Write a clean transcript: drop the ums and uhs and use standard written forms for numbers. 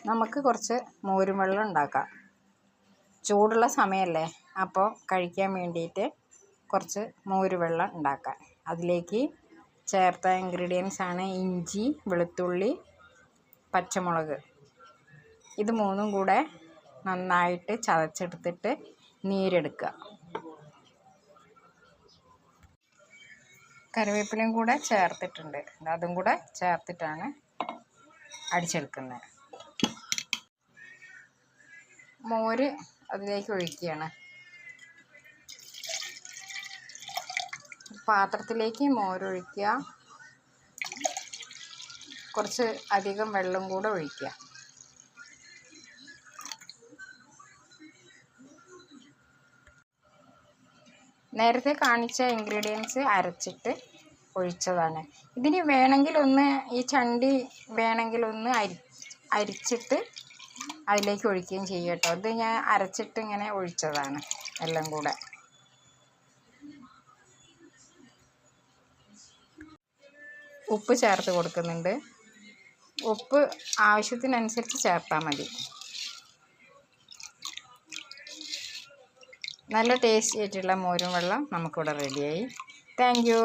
നമുക്ക് കുറച്ച് മോരും വെള്ളം ഉണ്ടാക്കാം. ചൂടുള്ള സമയമല്ലേ, അപ്പോൾ കഴിക്കാൻ വേണ്ടിയിട്ട് കുറച്ച് മോര് വെള്ളം ഉണ്ടാക്കാം. അതിലേക്ക് ചേർത്ത ഇൻഗ്രീഡിയൻസ് ആണ് ഇഞ്ചി, വെളുത്തുള്ളി, പച്ചമുളക്. ഇത് മൂന്നും കൂടെ നന്നായിട്ട് ചതച്ചെടുത്തിട്ട് നീരെടുക്കുക. കറിവേപ്പിലയും കൂടെ ചേർത്തിട്ടുണ്ട്. അതും കൂടെ ചേർത്തിട്ടാണ് അടിച്ചെടുക്കുന്നത്. മോര് അതിലേക്ക് ഒഴിക്കുകയാണ്. പാത്രത്തിലേക്ക് മോരൊഴിക്കുക. കുറച്ച് അധികം വെള്ളം കൂടെ ഒഴിക്കുക. നേരത്തെ കാണിച്ച ഇൻഗ്രീഡിയൻസ് അരച്ചിട്ട് ഒഴിച്ചതാണ്. ഇതിന് വേണമെങ്കിലൊന്ന് ഈ ചണ്ടി വേണമെങ്കിലൊന്ന് അരിച്ചിട്ട് അതിലേക്ക് ഒഴിക്കുകയും ചെയ്യും കേട്ടോ. ഇത് ഞാൻ അരച്ചിട്ട് ഇങ്ങനെ ഒഴിച്ചതാണ് എല്ലാം കൂടെ. ഉപ്പ് ചേർത്ത് കൊടുക്കുന്നുണ്ട്. ഉപ്പ് ആവശ്യത്തിനനുസരിച്ച് ചേർത്താൽ മതി. നല്ല ടേസ്റ്റി ആയിട്ടുള്ള മോരും വെള്ളം നമുക്കിവിടെ റെഡിയായി. Thank you.